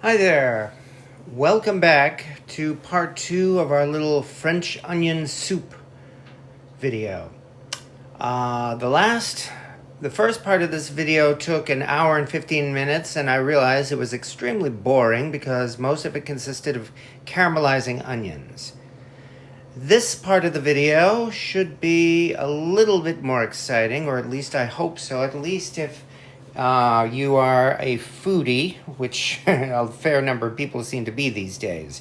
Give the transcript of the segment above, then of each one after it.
Hi there. Welcome back to part 2 of our little French onion soup video. The first part of this video took an hour and 15 minutes, and I realized it was extremely boring because most of it consisted of caramelizing onions. This part of the video should be a little bit more exciting, or at least I hope so, at least if you are a foodie, which a fair number of people seem to be these days.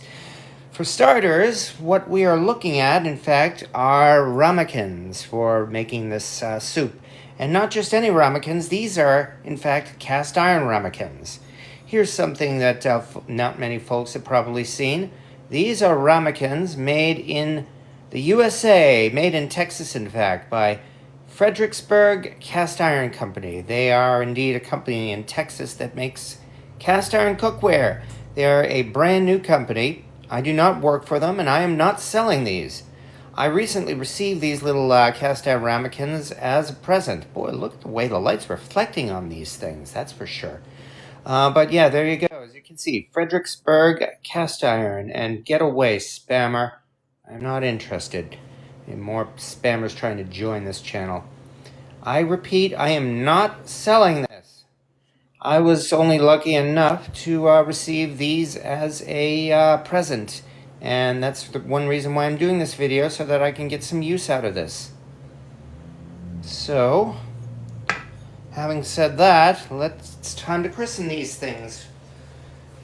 For starters, what we are looking at, in fact, are ramekins for making this soup. And not just any ramekins, these are, in fact, cast iron ramekins. Here's something that not many folks have probably seen. These are ramekins made in the USA, made in Texas, in fact, by Fredericksburg Cast Iron Company. They are indeed a company in Texas that makes cast iron cookware. They are a brand new company. I do not work for them, and I am not selling these. I recently received these little cast iron ramekins as a present. Boy, look at the way the light's reflecting on these things, that's for sure. But yeah, there you go. As you can see, Fredericksburg Cast Iron, and get away, spammer. I'm not interested in more spammers trying to join this channel. I repeat, I am not selling this. I was only lucky enough to receive these as a present. And that's the one reason why I'm doing this video, so that I can get some use out of this. So, having said that, it's time to christen these things.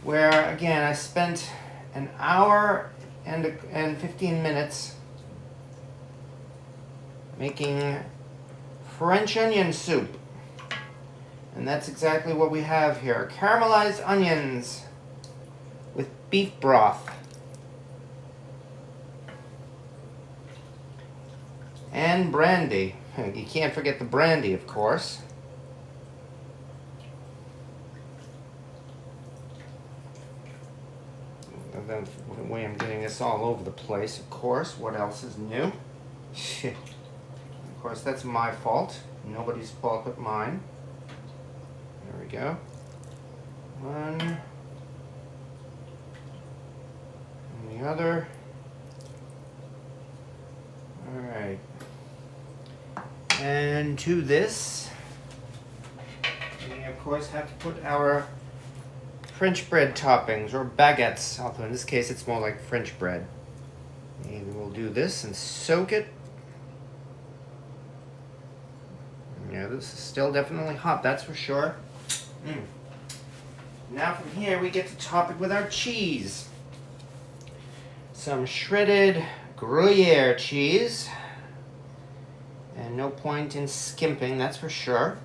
Where, again, I spent an hour and 15 minutes making French onion soup. And that's exactly what we have here. Caramelized onions with beef broth. And brandy. You can't forget the brandy, of course. The way I'm getting this all over the place, of course. What else is new? Of course, that's my fault. Nobody's fault but mine. There we go. One. And the other. Alright. And to this, we of course have to put our French bread toppings, or baguettes, although in this case it's more like French bread. And we'll do this and soak it. Yeah, this is still definitely hot, that's for sure. Now from here we get to top it with our cheese. Some shredded Gruyere cheese. And no point in skimping, that's for sure.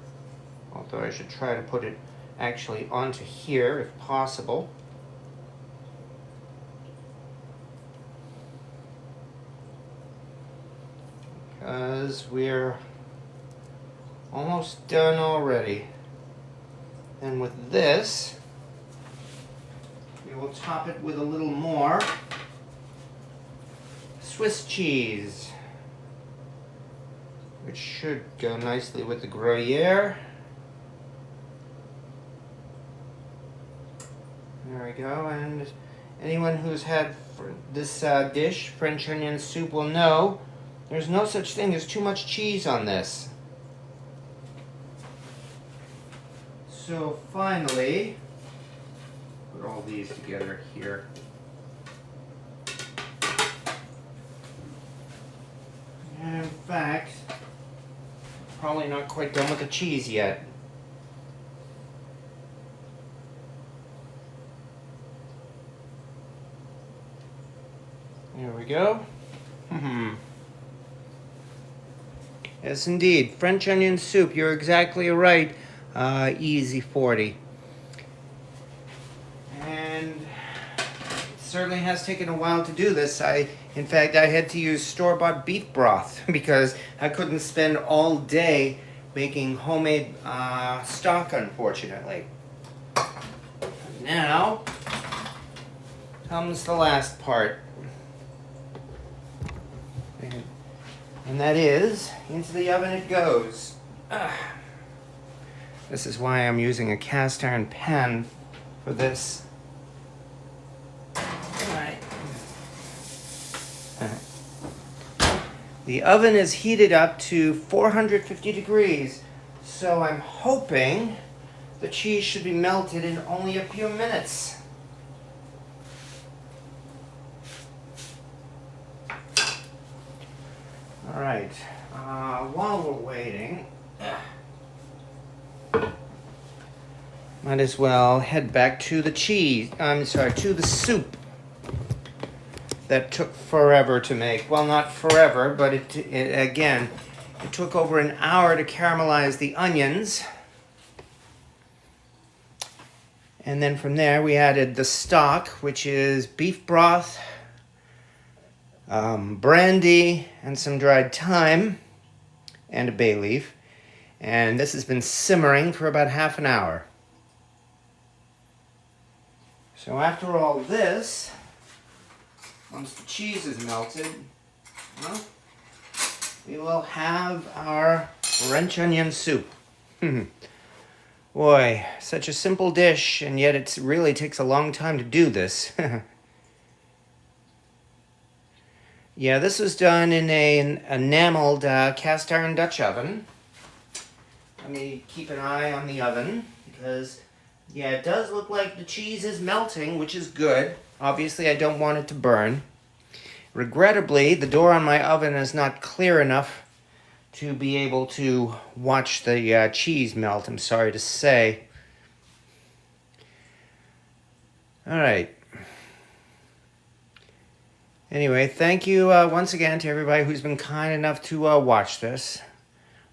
Although I should try to put it actually onto here if possible. Because we're almost done already. And with this, we will top it with a little more Swiss cheese, which should go nicely with the Gruyere. There we go, and anyone who's had this dish, French onion soup, will know there's no such thing as too much cheese on this. So finally, put all these together here. And in fact, probably not quite done with the cheese yet. There we go. Yes, indeed. French onion soup. You're exactly right. Easy 40. And it certainly has taken a while to do this. In fact, I had to use store-bought beef broth because I couldn't spend all day making homemade stock, unfortunately. Now comes the last part. And that is, into the oven it goes. This is why I'm using a cast iron pan for this. The oven is heated up to 450 degrees, so I'm hoping the cheese should be melted in only a few minutes. All right, while we're waiting, might as well head back to the to the soup that took forever to make. Well, not forever, but it took over an hour to caramelize the onions. And then from there, we added the stock, which is beef broth, brandy, and some dried thyme, and a bay leaf. And this has been simmering for about half an hour. So after all this, once the cheese is melted, well, we will have our French onion soup. Boy, such a simple dish, and yet it really takes a long time to do this. Yeah, this was done in an enameled cast iron Dutch oven. Let me keep an eye on the oven, because, yeah, it does look like the cheese is melting, which is good. Obviously, I don't want it to burn. Regrettably, the door on my oven is not clear enough to be able to watch the cheese melt, I'm sorry to say. All right. Anyway, thank you once again to everybody who's been kind enough to watch this.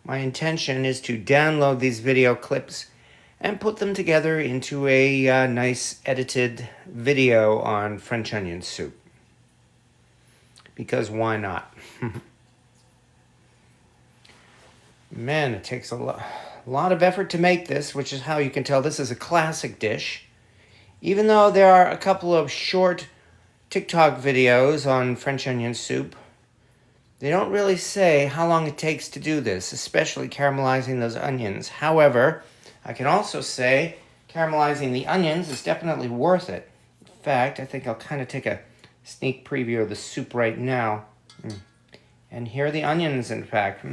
My intention is to download these video clips and put them together into a nice edited video on French onion soup. Because why not? Man, it takes a lot of effort to make this, which is how you can tell this is a classic dish. Even though there are a couple of short TikTok videos on French onion soup, they don't really say how long it takes to do this, especially caramelizing those onions. However, I can also say caramelizing the onions is definitely worth it. In fact, I think I'll kind of take a sneak preview of the soup right now. And here are the onions, in fact.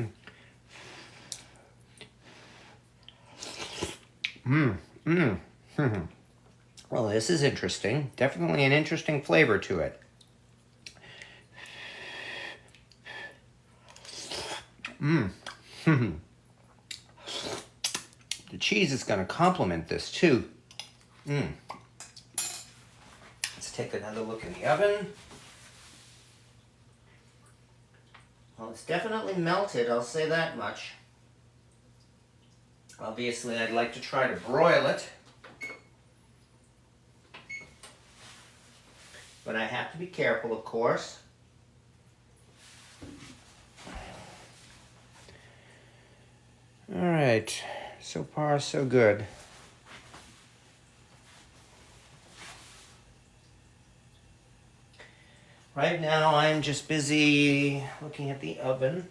Well, this is interesting. Definitely an interesting flavor to it. The cheese is going to complement this too. Let's take another look in the oven. Well, it's definitely melted, I'll say that much. Obviously, I'd like to try to broil it, but I have to be careful, of course. All right, so far so good. Right now, I'm just busy looking at the oven.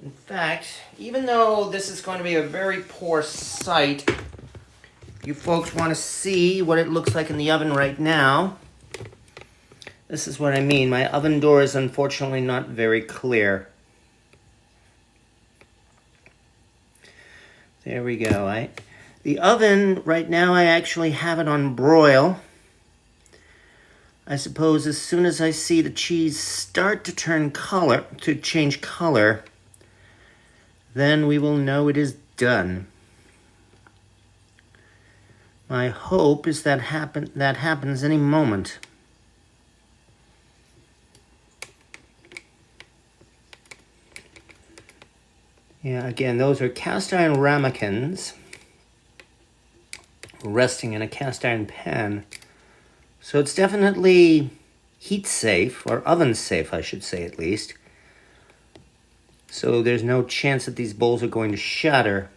In fact, even though this is going to be a very poor sight, you folks want to see what it looks like in the oven right now. This is what I mean. My oven door is unfortunately not very clear. There we go. The oven, right now, I actually have it on broil. I suppose as soon as I see the cheese start to change color, then we will know it is done. My hope is that happens any moment. Yeah, again, those are cast iron ramekins resting in a cast iron pan. So it's definitely heat safe, or oven safe, I should say at least. So there's no chance that these bowls are going to shatter.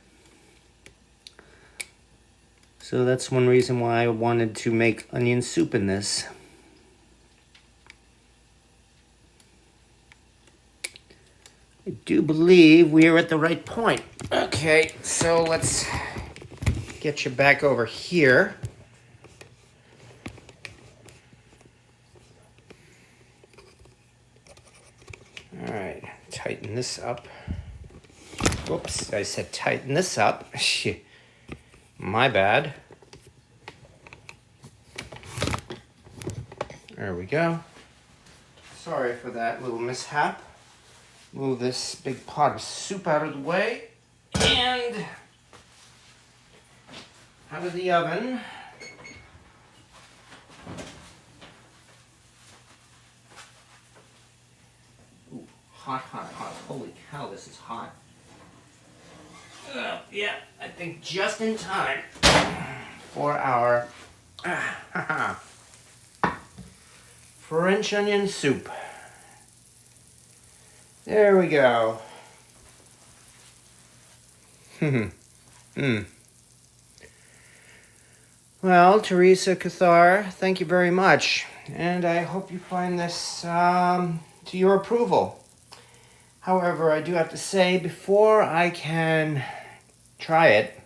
So that's one reason why I wanted to make onion soup in this. I do believe we are at the right point. Okay, so let's get you back over here. All right, tighten tighten this up. Whoops, I said tighten this up. Shit. My bad. There we go. Sorry for that little mishap. Move this big pot of soup out of the way. And out of the oven. Ooh, hot, hot, hot. Holy cow, this is hot. Yeah, I think just in time for our French onion soup. There we go. Well, Teresa Cathar, thank you very much. And I hope you find this to your approval. However, I do have to say, before I can try it,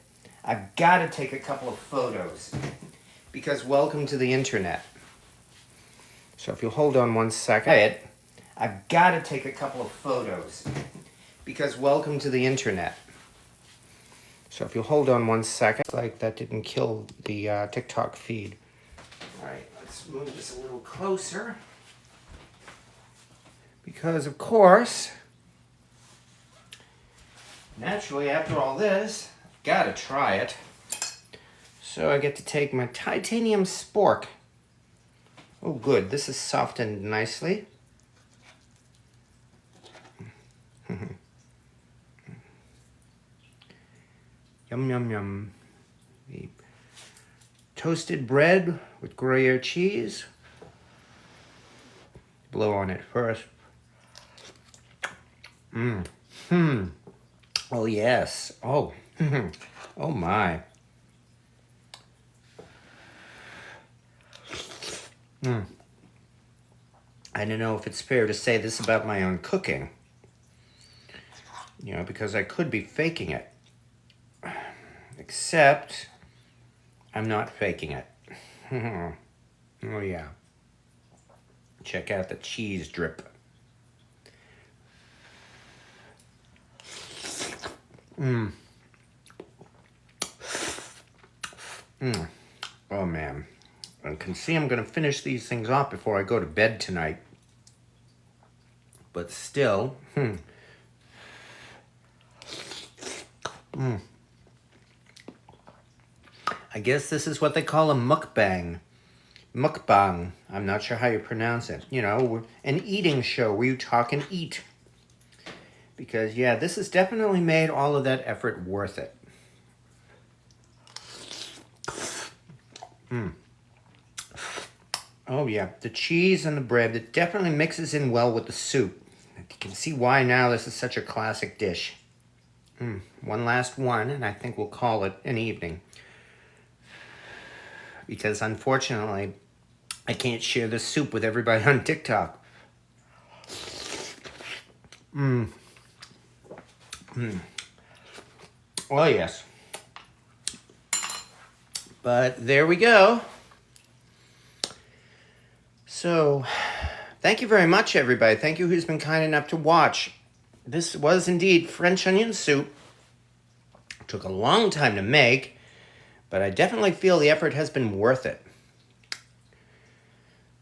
I've got to take a couple of photos. Because welcome to the internet. So if you'll hold on one second, I've got to take a couple of photos. Because welcome to the internet. So if you'll hold on one second, like that didn't kill the TikTok feed. All right, let's move this a little closer. Because of course, naturally after all this, I've got to try it. So I get to take my titanium spork. Oh good, this is softened nicely. Yum, yum, yum. The toasted bread with Gruyere cheese. Blow on it first. Oh, yes. Oh, oh my. I don't know if it's fair to say this about my own cooking. You know, because I could be faking it. Except, I'm not faking it. Oh yeah. Check out the cheese drip. Oh man. I can see I'm gonna finish these things off before I go to bed tonight. But still, I guess this is what they call a mukbang. Mukbang. I'm not sure how you pronounce it. You know, an eating show where you talk and eat. Because, yeah, this has definitely made all of that effort worth it. Oh, yeah. The cheese and the bread, it definitely mixes in well with the soup. You can see why now this is such a classic dish. One last one, and I think we'll call it an evening. Because unfortunately, I can't share this soup with everybody on TikTok. Oh, yes. But there we go. So, thank you very much, everybody. Thank you who's been kind enough to watch. This was indeed French onion soup. It took a long time to make, but I definitely feel the effort has been worth it.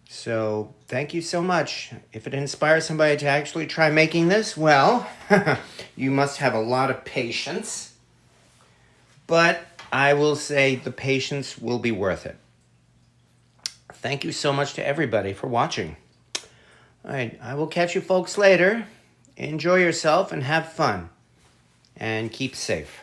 So, thank you so much. If it inspires somebody to actually try making this, well, you must have a lot of patience. But I will say the patience will be worth it. Thank you so much to everybody for watching. All right, I will catch you folks later. Enjoy yourself and have fun. And keep safe.